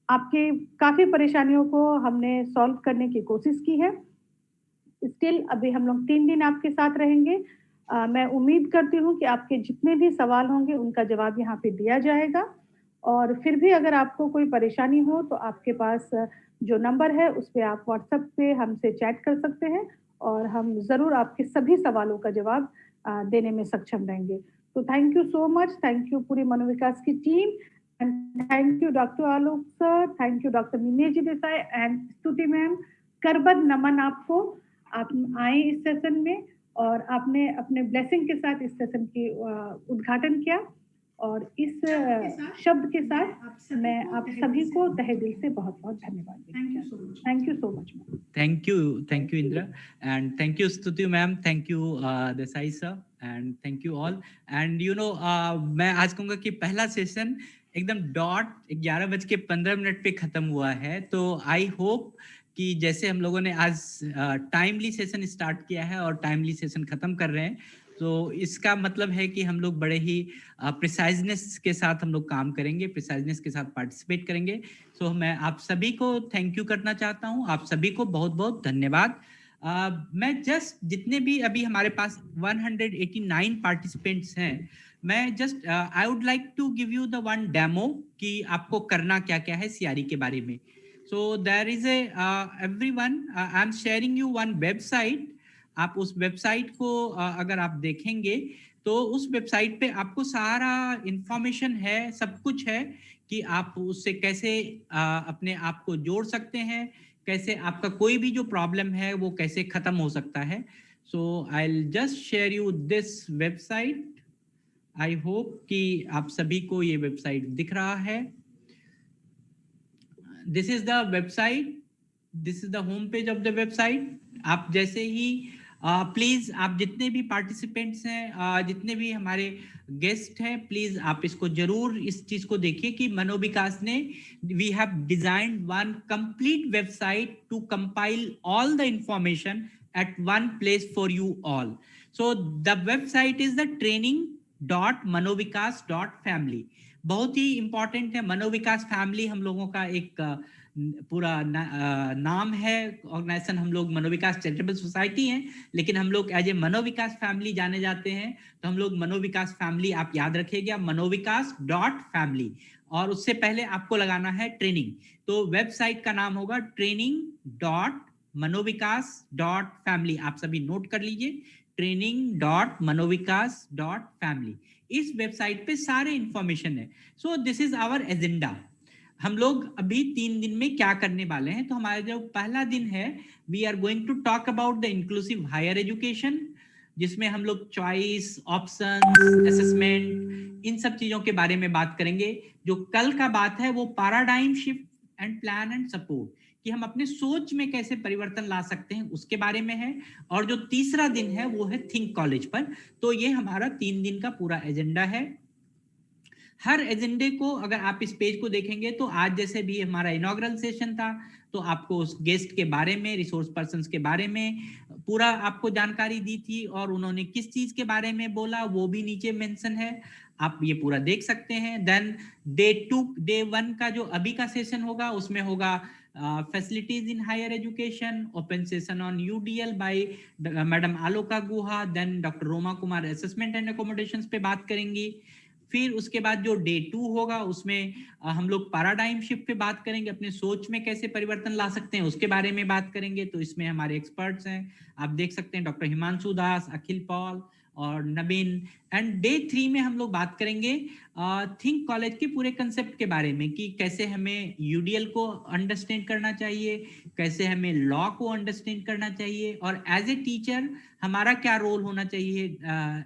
आपके काफ़ी परेशानियों को हमने सॉल्व करने की कोशिश की है। स्टिल अभी हम लोग 3 दिन आपके साथ रहेंगे। मैं उम्मीद करती हूँ कि आपके जितने भी सवाल होंगे उनका जवाब यहाँ पे दिया जाएगा, और फिर भी अगर आपको कोई परेशानी हो तो आपके पास जो नंबर है उस पे आप व्हाट्सएप पे हमसे चैट कर सकते हैं, और हम ज़रूर आपके सभी सवालों का जवाब देने में सक्षम रहेंगे। तो thank you so much, thank you पूरी मनोविकास की team, and thank you doctor Alok sir, thank you doctor Nimesh ji Desai and Stuti ma'am. करबद्ध नमन आपको, आप आए इस सेशन में और आपने अपने ब्लेसिंग के साथ इस सेशन की उद्घाटन किया, और इस शब्द के साथ मैं आप सभी को तहे दिल से बहुत बहुत धन्यवाद देती हूँ। Thank you so much ma'am. Thank you Indra, and thank you Stuti ma'am, thank you Desai sir, and thank you all. And you know मैं आज कहूँगा कि पहला सेशन एकदम डॉट 11:15 पे खत्म हुआ है, तो आई होप कि जैसे हम लोगों ने आज टाइमली सेशन स्टार्ट किया है और टाइमली सेशन खत्म कर रहे हैं, तो इसका मतलब है कि हम लोग बड़े ही प्रिसाइजनेस के साथ हम लोग काम करेंगे, प्रिसाइजनेस के साथ पार्टिसिपेट करेंगे। सो मैं आप सभी को थैंक यू करना चाहता हूँ, आप सभी को बहुत बहुत धन्यवाद। मैं जस्ट जितने भी अभी हमारे पास 189 पार्टिसिपेंट्स हैं, मैं just I would like to give you the one demo कि आपको करना क्या क्या है सीआरई के बारे में। So there is a everyone, I am sharing you one website. आप उस वेबसाइट को अगर आप देखेंगे तो उस वेबसाइट पे आपको सारा इंफॉर्मेशन है, सब कुछ है कि आप उससे कैसे अपने आप को जोड़ सकते हैं, कैसे आपका कोई भी जो प्रॉब्लम है वो कैसे खत्म हो सकता है। So I will just share you this website. I hope कि आप सभी को ये वेबसाइट दिख रहा है। This is the website, this is the home page of the website. आप जैसे ही प्लीज आप जितने भी पार्टिसिपेंट्स हैं, जितने भी हमारे गेस्ट हैं, प्लीज आप इसको जरूर इस चीज को देखिए कि मनोविकास ने we have designed one complete website to compile all the information at one place for you all. So the website is the training.manovikas.family। बहुत ही इंपॉर्टेंट है, मनोविकास फैमिली हम लोगों का एक पूरा नाम है। ऑर्गेनाइजेशन हम लोग मनोविकास चैरिटेबल सोसाइटी हैं, लेकिन हम लोग एज ए मनोविकास फैमिली जाने जाते हैं, तो हम लोग मनोविकास फैमिली आप याद रखिएगा, मनोविकास.family, और उससे पहले आपको लगाना है ट्रेनिंग। तो वेबसाइट का नाम होगा training.manovikas.family। आप सभी नोट कर लीजिए, training.manovikas.family। इस वेबसाइट पे सारे इंफॉर्मेशन है। So this is our agenda. हम लोग अभी 3 दिन में क्या करने वाले हैं, तो हमारा जो पहला दिन है, we are going to talk about the inclusive higher education, जिसमें हम लोग चॉइस, ऑप्शंस, असेसमेंट, इन सब चीजों के बारे में बात करेंगे। जो कल का बात है वो paradigm shift and plan and support, कि हम अपने सोच में कैसे परिवर्तन ला सकते हैं, उसके बारे में है। और जो तीसरा दिन है वो है थिंक कॉलेज पर। तो ये हमारा 3 दिन का पूरा एजेंडा है। हर एजेंडे को अगर आप इस पेज को देखेंगे तो आज जैसे भी हमारा इनॉग्रल सेशन था, तो आपको उस गेस्ट के बारे में, रिसोर्स पर्सन्स के बारे में पूरा आपको जानकारी दी थी, और उन्होंने किस चीज के बारे में बोला वो भी नीचे मेंशन है, आप ये पूरा देख सकते हैं। देन डे 1 का जो अभी का सेशन होगा उसमें होगा facilities in higher education, open session on UDL by madam Aloka Guha, then doctor Roma Kumar assessment and accommodations पे बात करेंगी। फिर उसके बाद जो डे 2 होगा उसमें हम लोग पैराडाइम शिफ्ट पे बात करेंगे, अपने सोच में कैसे परिवर्तन ला सकते हैं उसके बारे में बात करेंगे। तो इसमें हमारे एक्सपर्ट्स हैं, आप देख सकते हैं, डॉक्टर हिमांशु दास, अखिल पॉल और नवीन। एंड डे 3 में हम लोग बात करेंगे थिंक कॉलेज के पूरे कंसेप्ट के बारे में, कि कैसे हमें यूडीएल को अंडरस्टैंड करना चाहिए, कैसे हमें लॉ को अंडरस्टैंड करना चाहिए, और एज ए टीचर हमारा क्या रोल होना चाहिए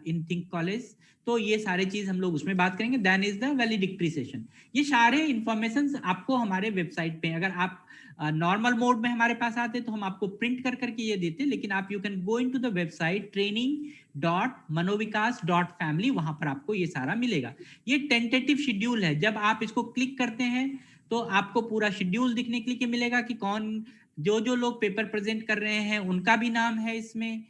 इन थिंक कॉलेज। तो ये सारे चीज हम लोग उसमें बात करेंगे। Then is the valedictory session. ये सारे इंफॉर्मेशन आपको हमारे वेबसाइट पे, अगर आप नॉर्मल मोड में हमारे पास आते तो हम आपको प्रिंट कर करके ये देते, लेकिन आप you can go into the website training.manovikas.family, वहां पर आपको ये सारा मिलेगा। ये टेंटेटिव शेड्यूल है, जब आप इसको क्लिक करते हैं तो आपको पूरा शेड्यूल दिखने के लिए मिलेगा कि कौन जो लोग पेपर प्रेजेंट कर रहे हैं उनका भी नाम है इसमें,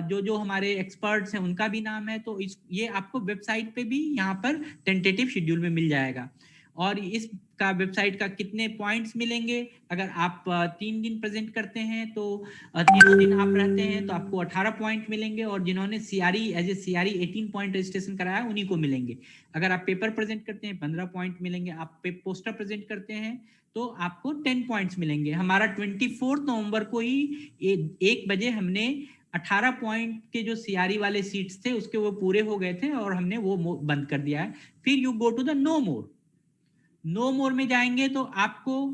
जो हमारे एक्सपर्ट्स हैं उनका भी नाम है। तो ये आपको वेबसाइट पे भी यहाँ पर टेंटेटिव शेड्यूल में मिल जाएगा। और इसका वेबसाइट का कितने पॉइंट्स मिलेंगे, अगर आप 3 दिन प्रेजेंट करते हैं तो 3 दिन आप रहते हैं तो आपको 18 पॉइंट मिलेंगे, और जिन्होंने सीआरई 18 पॉइंट रजिस्ट्रेशन कराया उन्हीं को मिलेंगे। अगर आप पेपर प्रेजेंट करते हैं 15 पॉइंट मिलेंगे, आप पोस्टर प्रेजेंट करते हैं तो आपको 10 पॉइंट्स मिलेंगे। हमारा 24 नवंबर को ही 1 बजे हमने 18 पॉइंट के जो सीआरई वाले सीट्स थे उसके वो पूरे हो गए थे और हमने वो बंद कर दिया है। फिर you go to the know more में जाएंगे तो आपको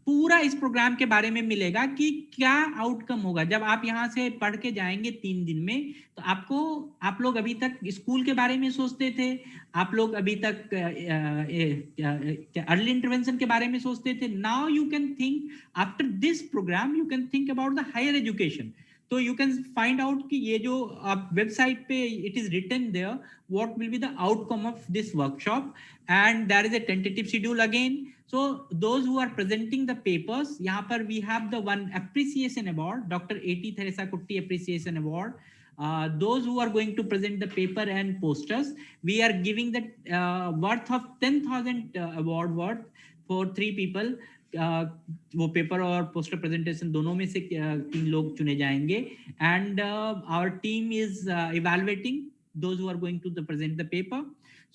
पूरा इस प्रोग्राम के बारे में मिलेगा कि क्या आउटकम होगा जब आप यहाँ से पढ़ के जाएंगे 3 दिन में। तो आप लोग अभी तक स्कूल के बारे में सोचते थे, आप लोग अभी तक अर्ली इंटरवेंशन के बारे में सोचते थे। Now you can think after this program, you can think about the higher education. तो यू कैन फाइंड आउट कि ये जो आप वेबसाइट पे it is written there what will be the outcome of this workshop, and there is a tentative schedule again. So those who are presenting the papers, yahan par we have the one appreciation award, Dr. A.T. Theresa Kutti appreciation award. Those who are going to present the paper and posters, we are giving the worth of 10,000 award worth for 3 people. वो paper और poster presentation दोनों में से 3 लोग चुने जाएंगे, and our team is evaluating those who are going to present the paper.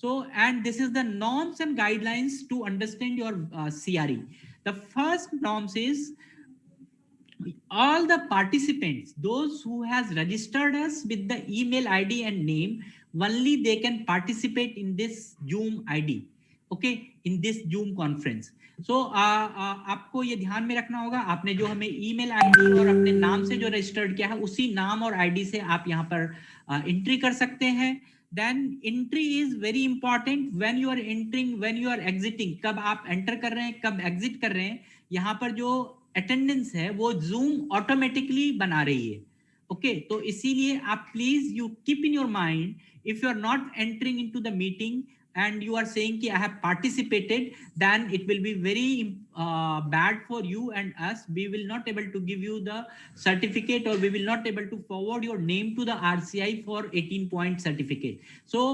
So, and this is the norms and guidelines to understand your CRE. The first norms is all the participants, those who has registered us with the email ID and name, only they can participate in this Zoom ID, okay, in this Zoom conference. So आपको ये ध्यान में रखना होगा, आपने जो हमें email ID और अपने नाम से जो रजिस्टर्ड किया है उसी नाम और आईडी से आप यहाँ पर एंट्री कर सकते हैं। Then entry is very important, when you are entering, when you are exiting, कब आप एंटर कर रहे हैं कब एग्जिट कर रहे हैं, यहाँ पर जो अटेंडेंस है वो जूम ऑटोमेटिकली बना रही है। ओके, तो इसीलिए आप please you keep in your mind, if you are not entering into the meeting and you are saying ki I have participated, then it will be very bad for you and us. We will not able to give you the certificate, or we will not able to forward your name to the RCI for 18-point certificate. So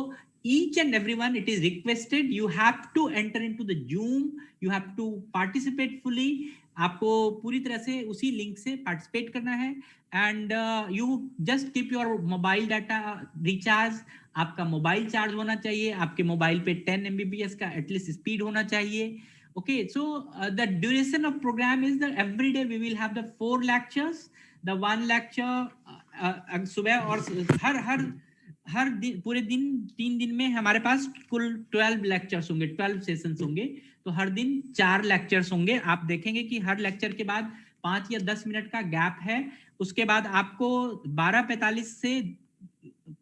each and everyone, it is requested, you have to enter into the Zoom, you have to participate fully. आपको पूरी तरह से उसी link से participate करना है, and you just keep your mobile data recharge, आपका mobile charge होना चाहिए, आपके मोबाइल पे 10 MBPS का एटलीस्ट स्पीड होना चाहिए। Okay, so the duration of program is the every day we will have the 4 lectures, the 1 lecture सुबह, और हर दिन पूरे दिन 3 दिन में हमारे पास कुल 12 लेक्चर्स होंगे, 12 सेशंस होंगे, तो हर दिन 4 लेक्चर्स होंगे। आप देखेंगे कि हर लेक्चर के बाद 5 या 10 मिनट का गैप है, उसके बाद आपको 12:45 से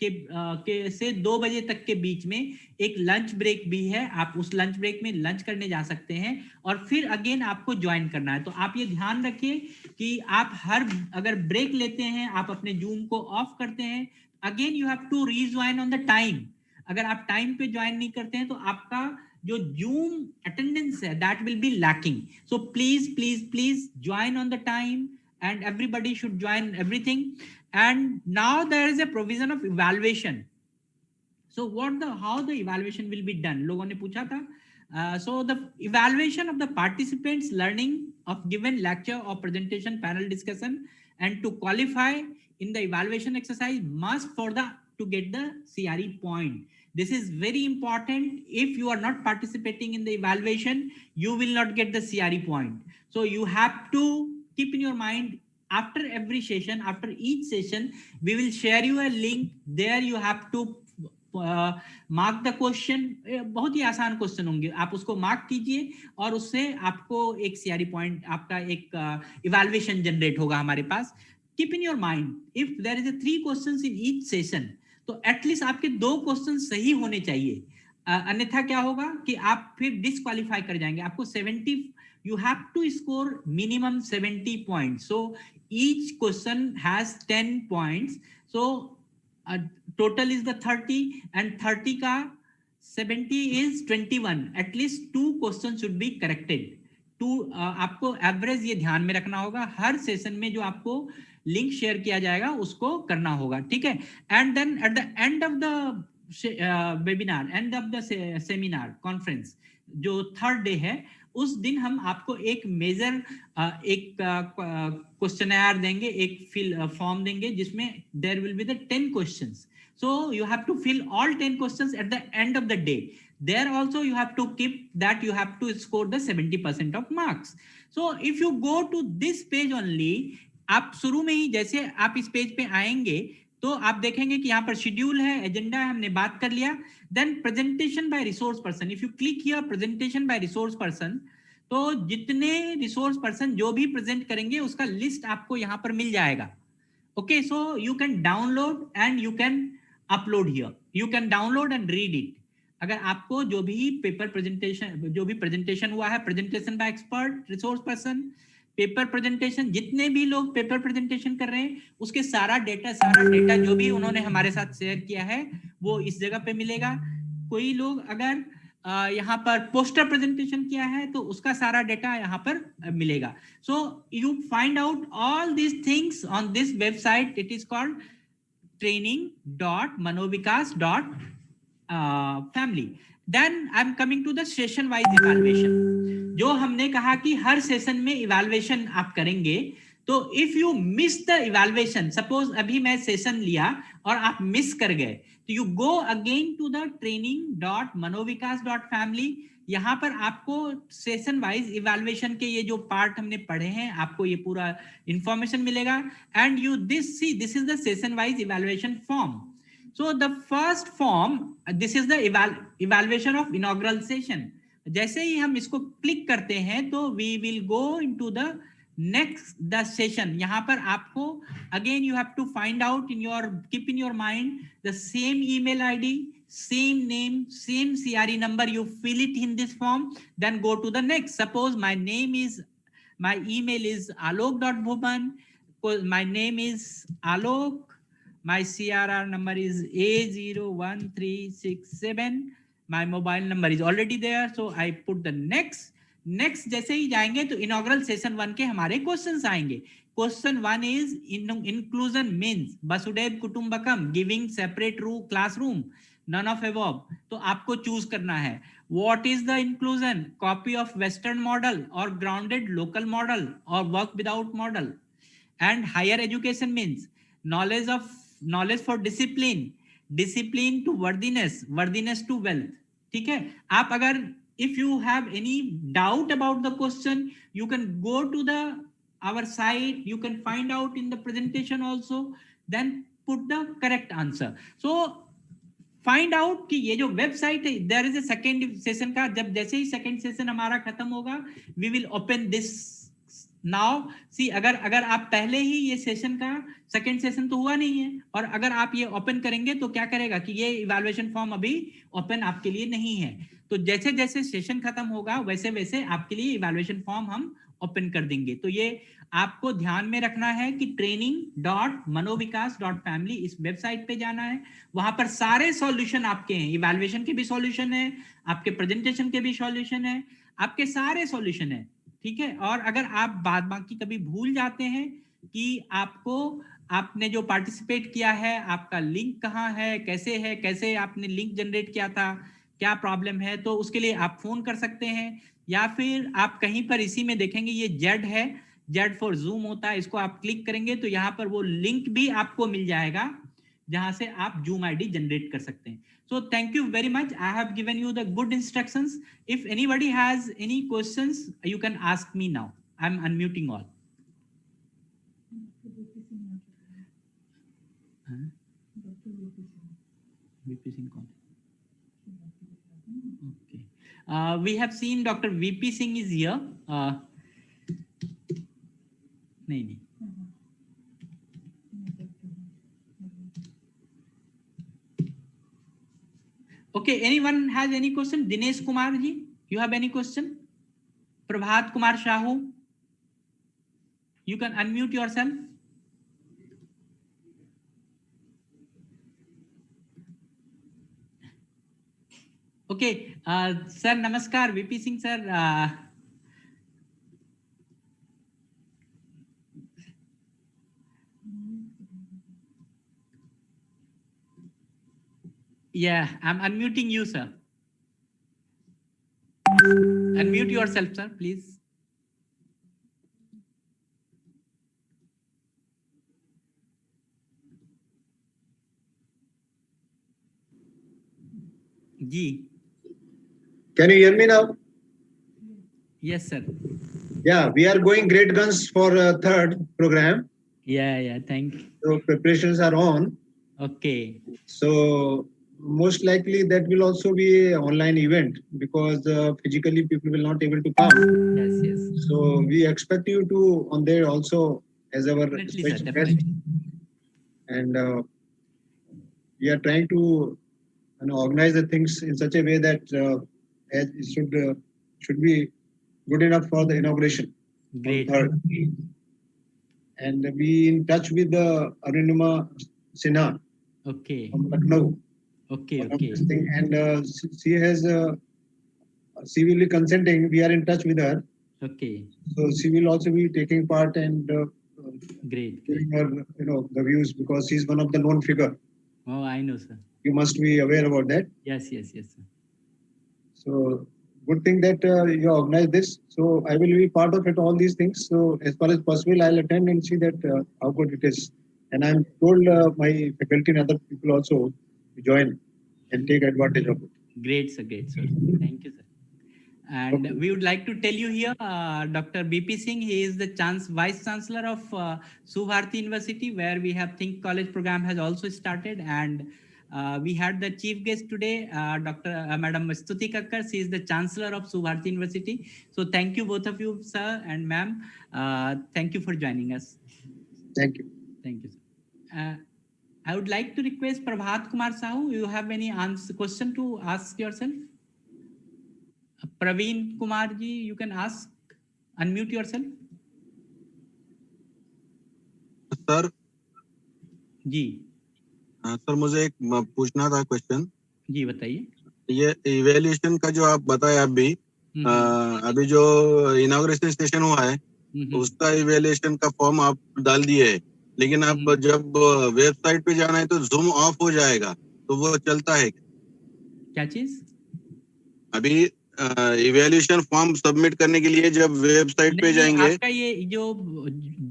के से 2 बजे तक के बीच में एक लंच ब्रेक भी है, आप उस लंच ब्रेक में लंच करने जा सकते हैं और फिर अगेन आपको ज्वाइन करना है। तो आप ये ध्यान रखिए कि आप अगर ब्रेक लेते हैं, आप अपने जूम को ऑफ करते हैं, again you have to rejoin on the time. अगर आप टाइम पे ज्वाइन नहीं करते हैं तो आपका जो जूम अटेंडेंस है that will be lacking. So please please please join on the time and everybody should join everything. And now there is a provision of evaluation. So how the evaluation will be done, लोगों ने पूछा था। So the evaluation of the participants learning of given lecture or presentation, panel discussion, and to qualify in the evaluation exercise must to get the CRE point. This is very important. If you are not participating in the evaluation, you will not get the CRE point. So you have to keep in your mind, after every session, after each session, we will share you a link. There you have to mark the question. बहुत ही आसान question होंगे, आप उसको mark कीजिए और उससे आपको एक CRE पॉइंट, आपका एक इवैल्यूएशन जनरेट होगा हमारे पास। Keep in your mind, if there is a 3 questions in each session, तो एटलीस्ट आपके 2 क्वेश्चन सही होने चाहिए, अन्यथा क्या होगा कि आप फिर डिस्क्वालीफाई कर जाएंगे। आपको 70, you have to score minimum 70 points. So each question has 10 points. So total is the 30 and 30 ka 70 is 21. At least 2 questions should be corrected. आपको एवरेज ये ध्यान में रखना होगा, हर सेशन में जो आपको लिंक शेयर किया जाएगा उसको करना होगा, ठीक है। And then at the end of the webinar, end of the seminar conference, जो 3rd डे है, उस दिन हम आपको एक मेजर एक क्वेश्चनर देंगे, एक फॉर्म देंगे जिसमें there will be the 10 questions. So you have to fill all 10 questions at the end of the day. There also you have to keep that you have to score the 70% of marks. So if you go to this page only, आप शुरू में ही जैसे आप इस page पे आएंगे तो आप देखेंगे कि यहाँ पर शेड्यूल है, एजेंडा है, हमने बात कर लिया. Then presentation by resource person. If you click here presentation by resource person, तो जितने रिसोर्स पर्सन जो भी प्रेजेंट करेंगे उसका लिस्ट आपको यहाँ पर मिल जाएगा. Okay, so you can download and you can upload here. You can download and read it. अगर आपको जो भी पेपर प्रेजेंटेशन, जो भी प्रेजेंटेशन हुआ है, presentation by expert, resource person, paper presentation, जितने भी लोग पेपर प्रेजेंटेशन कर रहे हैं उसके सारा डेटा जो भी उन्होंने हमारे साथ शेयर किया है वो इस जगह पे मिलेगा. कोई लोग अगर यहाँ पर पोस्टर प्रेजेंटेशन किया है तो उसका सारा डेटा यहाँ पर मिलेगा. So you find out all these things on this website. It is called training.manovikas.family. Then I'm coming to the session wise evaluation. जो हमने कहा कि हर सेशन में इवैल्यूएशन आप करेंगे, तो if you miss the evaluation, suppose अभी मैं सेशन लिया और आप मिस कर गए, तो you go again to the training.manovikas.family. यहाँ पर आपको सेशन वाइज इवैल्यूएशन के ये जो पार्ट हमने पढ़े हैं आपको ये पूरा इंफॉर्मेशन मिलेगा. And you this is the session wise evaluation form. So the first form, this is the evaluation of inaugural session. जैसे ही हम इसको क्लिक करते हैं तो we will go into the next the session. यहाँ पर आपको again you have to find out keep in your mind the same email ID, same name, same CRE number. You fill it in this form, then go to the next. Suppose my email is alok.bhuban. My name is Alok. My CRR number is A01367. My mobile number is already there, so I put the next. Next जैसे ही जाएंगे तो inaugural session 1 के हमारे questions आएंगे. Question 1 is inclusion means Vasudhaiv Kutumbakam, giving separate classroom, none of above. तो आपको choose करना है. What is the inclusion? Copy of Western model or grounded local model or work without model. And higher education means knowledge for discipline to worthiness to wealth. ठीक है. आप अगर if you have any doubt about the question, you can go to our site. You can find out in the presentation also, then put the correct answer. So find out कि ये जो website है, there is a second session का, जब जैसे ही second session हमारा खत्म होगा, we will open this now see, अगर आप पहले ही ये सेशन का सेकंड सेशन तो हुआ नहीं है, और अगर आप ये ओपन करेंगे तो क्या करेगा कि ये इवैल्यूएशन फॉर्म अभी ओपन आपके लिए नहीं है। तो जैसे जैसे सेशन खत्म होगा वैसे वैसे आपके लिए इवैल्यूएशन फॉर्म हम ओपन कर देंगे। तो ये आपको ध्यान में रखना है कि training.manovikas.family इस वेबसाइट पे जाना है। वहां पर सारे सॉल्यूशन आपके हैं, इवैल्यूएशन के भी सॉल्यूशन है, आपके प्रेजेंटेशन के भी सॉल्यूशन है, आपके सारे सॉल्यूशन है, ठीक है। और अगर आप बाद बाकी कभी भूल जाते हैं कि आपने जो पार्टिसिपेट किया है आपका लिंक कहाँ है, कैसे आपने लिंक जनरेट किया था, क्या प्रॉब्लम है, तो उसके लिए आप फोन कर सकते हैं, या फिर आप कहीं पर इसी में देखेंगे ये जेड है, जेड फॉर जूम होता है, इसको आप क्लिक करेंगे तो यहाँ पर वो लिंक भी आपको मिल जाएगा जहां से आप जूम आईडी जनरेट कर सकते हैं। So thank you very much. I have given you the good instructions. If anybody has any questions, you can ask me now. I'm unmuting all. VP Singh कौन? Okay. We have seen Dr. VP Singh is here. नहीं. Okay, anyone has any question? Dinesh Kumar ji, you have any question? Prabhat Kumar Shahu, you can unmute yourself. Okay, sir, namaskar, VP Singh sir. Yeah, I'm unmuting you, sir. Unmute yourself, sir, please. Ji. Can you hear me now? Yes, sir. Yeah, we are going great guns for third program. Yeah, thank you. So preparations are on. Okay. So most likely that will also be an online event because physically people will not able to come. Yes. So we expect you to on there also as our Definitely, special sir, definitely. guest. And we are trying to organize the things in such a way that as it should be good enough for the inauguration. Great. And be in touch with the Arunima Sinha Okay. from Lucknow. Okay. And she has civilly consenting. We are in touch with her. Okay. So she will also be taking part and Great. giving her the views because she's one of the known figure. Oh, I know, sir. You must be aware about that. Yes, sir. So good thing that you organize this. So I will be part of it, all these things. So as far as possible, I'll attend and see that how good it is. And I'm told my faculty and other people also to join and take advantage of it. Great, sir. Thank you, sir. And we would like to tell you here, Dr. BP Singh, he is the Vice Chancellor of Subharti University, where we have Think College program has also started. And we had the chief guest today, Madam Stuti Kakkar. She is the Chancellor of Subharti University. So thank you both of you, sir and ma'am. Thank you for joining us. Thank you. Thank you, sir. I would like to request Prabhat Kumar Sahu. You have any question to ask yourself? Praveen Kumar ji, you can ask. Unmute yourself. Sir ji sir मुझे एक पूछना था question. जी बताइए। ये evaluation का जो आप बताया अभी जो इनॉग्रेशन सेशन हुआ है उसका इवैल्यूएशन का फॉर्म आप डाल दिए है, लेकिन आप जब वेबसाइट पे जाना है तो जूम ऑफ हो जाएगा, तो वो चलता है क्या चीज? अभी इवैल्यूएशन फॉर्म सबमिट करने के लिए जब वेबसाइट पे जाएंगे, आपका ये जो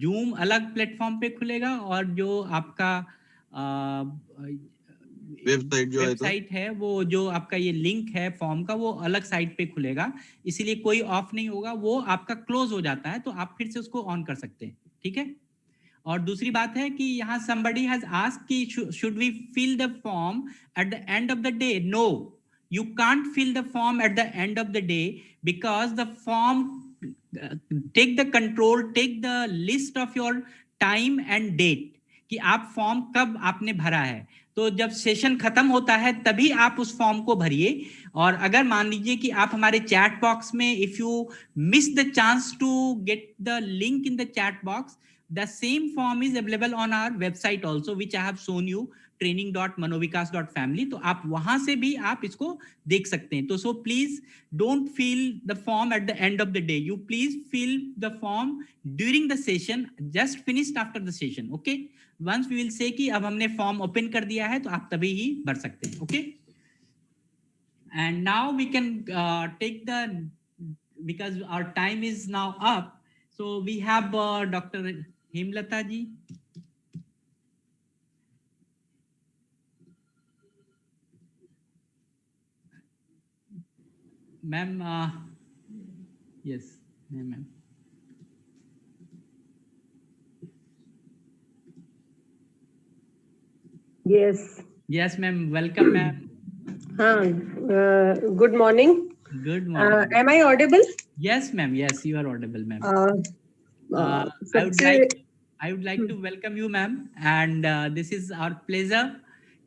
जूम अलग प्लेटफॉर्म पे खुलेगा और जो आपका वेबसाइट है वो जो आपका ये लिंक है फॉर्म का वो अलग साइट पे खुलेगा, इसीलिए कोई ऑफ नहीं होगा, वो आपका क्लोज हो जाता है तो आप फिर से उसको ऑन कर सकते हैं, ठीक है। और दूसरी बात है कि यहाँ somebody has asked कि should we fill the form at the end of the day? No, you can't fill the form at the end of the day because the form take the control, take the list of your time and date कि आप form कब आपने भरा है। तो जब session खत्म होता है तभी आप उस फॉर्म को भरिए। और अगर मान लीजिए कि आप हमारे चैट बॉक्स में, if you miss the chance to get the link in the chat box, the same form is available on our website also, which I have shown you, training.manovikas.family। तो आप वहां से भी आप इसको देख सकते हैं। तो so please don't fill the form at the end of the day, you please fill the form during the session, just finished after the session, okay? once we will say कि अब हमने फॉर्म ओपन कर दिया है तो आप तभी ही भर सकते हैं, okay? And now we can take the, because our time is now up, so we have Dr. Hemlata ji. Ma'am, yes, ma'am. Yes. Yes, ma'am. Welcome, ma'am. Good morning. Good morning. Am I audible? Yes, ma'am. Yes, you are audible, ma'am. I would like to welcome you, ma'am. And this is our pleasure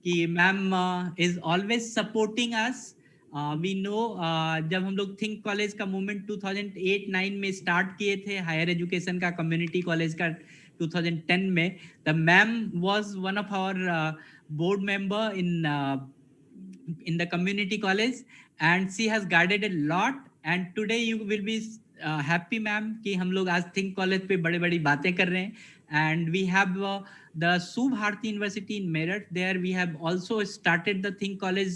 कि ma'am is always supporting us. We know जब हम लोग think college का movement 2008-9 में start किए थे, higher education का, community college का 2010 में, the ma'am was one of our board member in the community college, and she has guided a lot, and today you will be happy, ma'am, कि हम लोग आज थिंक कॉलेज पे बड़ी बड़ी बातें कर रहे हैं। And we have the Subharti University in Meerut. There we have also started the Think College